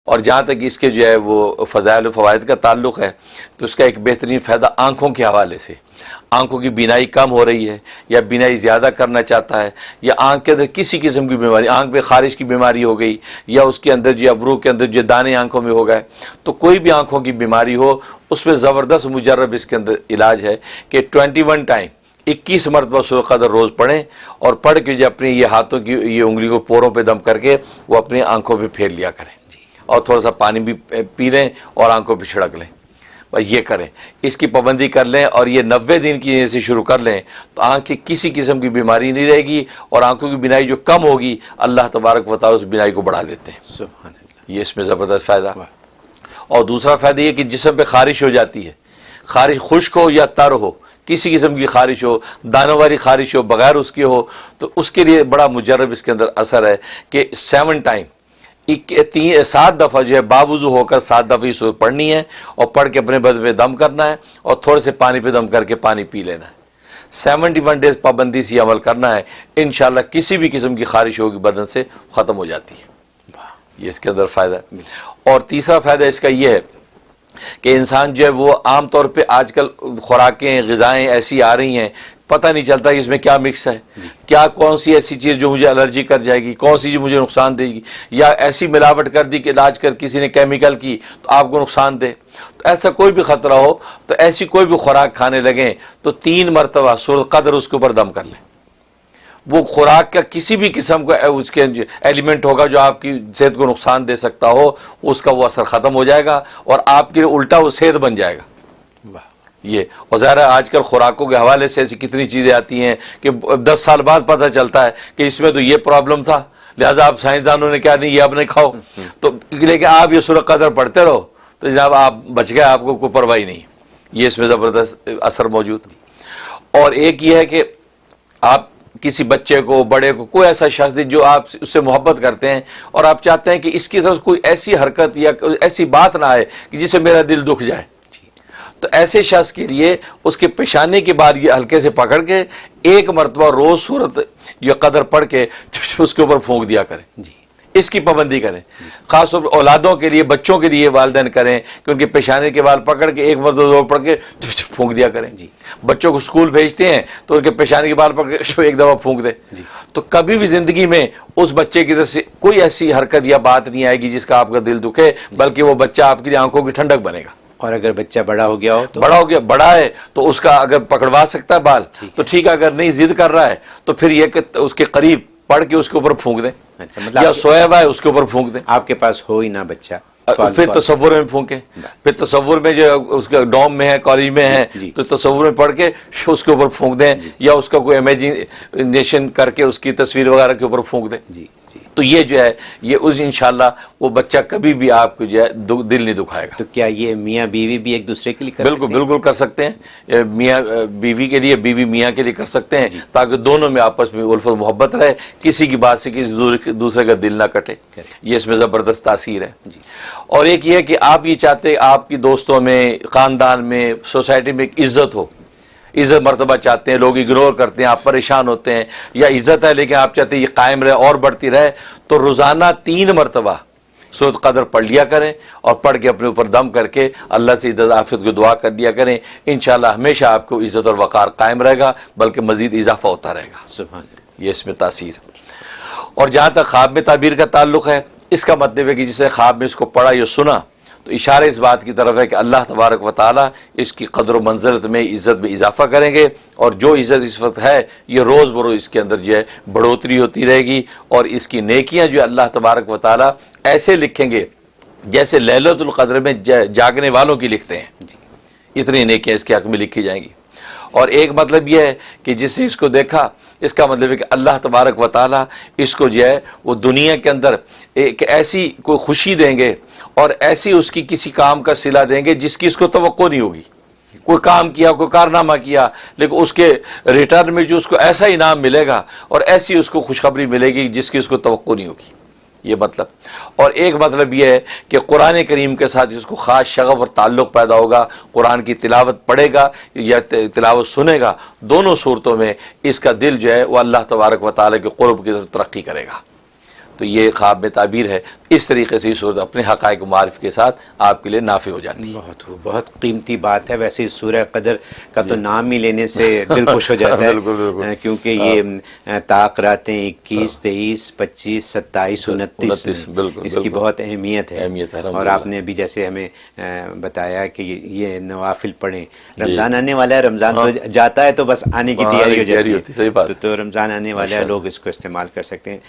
اور جہاں تک اس کے جو ہے وہ فضائل و فوائد کا تعلق ہے تو اس کا ایک بہترین فائدہ آنکھوں کے حوالے سے، آنکھوں کی بینائی کم ہو رہی ہے یا بینائی زیادہ کرنا چاہتا ہے، یا آنکھ کے اندر کسی قسم کی بیماری، آنکھ میں خارش کی بیماری ہو گئی، یا اس کے اندر جو ابرو کے اندر جو دانے آنکھوں میں ہو گئے، تو کوئی بھی آنکھوں کی بیماری ہو اس میں زبردست مجرب اس کے اندر علاج ہے کہ 21 ٹائم 21 مرتبہ سورۃ القدر روز پڑھیں، اور پڑھ کے جو اپنی یہ ہاتھوں کی یہ انگلی کو پوروں پہ دم کر کے وہ اپنی آنکھوں پہ پھیر لیا کریں، اور تھوڑا سا پانی بھی پی لیں اور آنکھوں پہ چھڑک لیں، بس یہ کریں، اس کی پابندی کر لیں اور یہ 90 دن کی سے شروع کر لیں تو آنکھ کی کسی قسم کی بیماری نہیں رہے گی، اور آنکھوں کی بینائی جو کم ہوگی اللہ تبارک و تعالیٰ اس بینائی کو بڑھا دیتے ہیں۔ سبحان اللہ، یہ اس میں زبردست فائدہ۔ اور دوسرا فائدہ یہ کہ جسم پہ خارش ہو جاتی ہے، خارش خشک ہو یا تر ہو، کسی قسم کی خارش ہو، دانوں والی خارش ہو، بغیر اس کے ہو، تو اس کے لیے بڑا مجرب اس کے اندر اثر ہے کہ 7 ٹائم 7 دفعہ جو ہے باوضو ہو کر 7 دفعہ یہ سورت پڑھنی ہے، اور پڑھ کے اپنے بدن پہ دم کرنا ہے، اور تھوڑے سے پانی پہ دم کر کے پانی پی لینا ہے۔ 71 ڈیز پابندی سے عمل کرنا ہے، انشاءاللہ کسی بھی قسم کی خارش ہوگی بدن سے ختم ہو جاتی ہے۔ یہ اس کے اندر فائدہ ہے۔ اور تیسرا فائدہ اس کا یہ ہے کہ انسان جو ہے وہ عام طور پہ آج کل خوراکیں غذائیں ایسی آ رہی ہیں، پتہ نہیں چلتا کہ اس میں کیا مکس ہے، کیا کون سی ایسی چیز جو مجھے الرجی کر جائے گی، کون سی چیز مجھے نقصان دے گی، یا ایسی ملاوٹ کر دی کہ علاج کر کسی نے کیمیکل کی تو آپ کو نقصان دے۔ تو ایسا کوئی بھی خطرہ ہو تو ایسی کوئی بھی خوراک کھانے لگیں تو 3 مرتبہ سورۃ قدر اس کے اوپر دم کر لیں۔ وہ خوراک کا کسی بھی قسم کا اس کے ایلیمنٹ ہوگا جو آپ کی صحت کو نقصان دے سکتا ہو، اس کا وہ اثر ختم ہو جائے گا، اور آپ کے لیے الٹا وہ صحت بن جائے گا۔ یہ اور ظاہر ہے آج کل خوراکوں کے حوالے سے ایسی کتنی چیزیں آتی ہیں کہ 10 سال بعد پتہ چلتا ہے کہ اس میں تو یہ پرابلم تھا، لہٰذا آپ سائنسدانوں نے کیا نہیں یہ اب نہیں کھاؤ، تو لیکن آپ یہ سورۃ قدر پڑھتے رہو تو جناب آپ بچ گئے، آپ کو کوئی پرواہ نہیں۔ یہ اس میں زبردست اثر موجود۔ اور ایک یہ ہے کہ آپ کسی بچے کو، بڑے کو، کوئی ایسا شخص جو آپ اس سے محبت کرتے ہیں اور آپ چاہتے ہیں کہ اس کی طرف کوئی ایسی حرکت یا ایسی بات نہ آئے کہ جس سے میرا دل دکھ جائے، تو ایسے شخص کے لیے اس کے پیشانی کے بعد یہ ہلکے سے پکڑ کے 1 مرتبہ روز سورت یہ قدر پڑھ کے اس کے اوپر پھونک دیا کریں۔ اس کی پابندی کریں، خاص طور پر اولادوں کے لیے، بچوں کے لیے والدین کریں کہ ان کے پیشانے کے بال پکڑ کے 1 مرتبہ زور پڑھ کے پھونک دیا کریں۔ بچوں کو اسکول بھیجتے ہیں تو ان کے پیشانے کے بال پکڑ کے 1 دفعہ پھونک دیں۔ تو کبھی بھی زندگی میں اس بچے کی طرف سے کوئی ایسی حرکت یا بات نہیں آئے گی جس کا آپ کا دل دکھے، بلکہ وہ بچہ آپ کی آنکھوں کی ٹھنڈک بنے گا۔ اور اگر بچہ بڑا ہو گیا ہو تو بڑا ہے تو اس کا اگر پکڑوا سکتا ہے بال تو ٹھیک ہے، اگر نہیں ضد کر رہا ہے تو پھر یہ کہ اس کے قریب پڑھ کے اس کے اوپر پھونک دیں، یا سویا ہوا ہے اس کے اوپر پھونک دیں۔ آپ کے پاس ہو ہی نہ بچہ، پھر تصور میں پھونکیں، پھر تصور میں جو اس کے ڈوم میں ہے، کالج میں ہے تو تصور میں پڑھ کے اس کے اوپر پھونک دیں، یا اس کا کوئی امیجنیشن کر کے اس کی تصویر وغیرہ کے اوپر پھونک دیں۔ تو یہ جو ہے یہ اس انشاءاللہ وہ بچہ کبھی بھی آپ کو جو ہے دل نہیں دکھائے گا۔ تو کیا یہ میاں بیوی بھی ایک دوسرے کے لیے کر سکتے ہیں؟ بالکل کر سکتے ہیں، میاں بیوی کے لیے، بیوی میاں کے لیے کر سکتے ہیں، تاکہ دونوں میں آپس میں الفت محبت رہے، کسی کی بات سے کسی دوسرے کا دل نہ کٹے۔ یہ اس میں زبردست تاثیر ہے۔ اور ایک یہ کہ آپ یہ چاہتے ہیں آپ کی دوستوں میں، خاندان میں، سوسائٹی میں ایک عزت ہو، عزت مرتبہ چاہتے ہیں، لوگ اگنور کرتے ہیں، آپ پریشان ہوتے ہیں، یا عزت ہے لیکن آپ چاہتے ہیں یہ قائم رہے اور بڑھتی رہے، تو روزانہ 3 مرتبہ سورۃ قدر پڑھ لیا کریں، اور پڑھ کے اپنے اوپر دم کر کے اللہ سے عزت عافیت کو دعا کر دیا کریں، انشاءاللہ ہمیشہ آپ کو عزت اور وقار قائم رہے گا، بلکہ مزید اضافہ ہوتا رہے گا۔ سبحان اللہ۔ یہ اس میں تاثیر۔ اور جہاں تک خواب میں تعبیر کا تعلق ہے، اس کا مطلب ہے کہ جس نے خواب میں اس کو پڑھا یا سنا تو اشارہ اس بات کی طرف ہے کہ اللہ تبارک و تعالیٰ اس کی قدر و منزلت میں، عزت میں اضافہ کریں گے، اور جو عزت اس وقت ہے یہ روز بروز اس کے اندر جو ہے بڑھوتری ہوتی رہے گی، اور اس کی نیکیاں جو اللہ تبارک و تعالیٰ ایسے لکھیں گے جیسے لیلۃ القدر میں جاگنے والوں کی لکھتے ہیں، اتنی نیکیاں اس کے حق میں لکھی جائیں گی۔ اور ایک مطلب یہ ہے کہ جس نے اس کو دیکھا، اس کا مطلب ہے کہ اللہ تبارک و تعالیٰ اس کو جو ہے وہ دنیا کے اندر ایک ایسی کوئی خوشی دیں گے، اور ایسی اس کی کسی کام کا صلہ دیں گے جس کی اس کو توقع نہیں ہوگی۔ کوئی کام کیا، کوئی کارنامہ کیا، لیکن اس کے ریٹرن میں جو اس کو ایسا انعام ملے گا اور ایسی اس کو خوشخبری ملے گی جس کی اس کو توقع نہیں ہوگی، یہ مطلب۔ اور ایک مطلب یہ ہے کہ قرآن کریم کے ساتھ اس کو خاص شغف اور تعلق پیدا ہوگا، قرآن کی تلاوت پڑھے گا یا تلاوت سنے گا، دونوں صورتوں میں اس کا دل جو ہے وہ اللہ تبارک و تعالیٰ کے قرب کی طرف ترقی کرے گا۔ تو یہ خواب میں تعبیر ہے. اس طریقے سے یہ صورت اپنے حقائق و معارف کے ساتھ آپ کے لیے نافع ہو جاتی ہے. بہت قیمتی بات ہے. ویسے سورہ قدر کا تو نام ہی لینے سے دل خوش ہو جاتا ہے کیونکہ یہ طاق راتیں 21 23 25 27 29 اس کی بہت اہمیت ہے. اور آپ نے بھی جیسے ہمیں بتایا کہ یہ نوافل پڑھیں. رمضان آنے والا ہے, رمضان تو جاتا ہے تو بس آنے کی تیاری ہو جاتی ہے, تو رمضان آنے والا ہے, لوگ اس کو استعمال کر سکتے ہیں.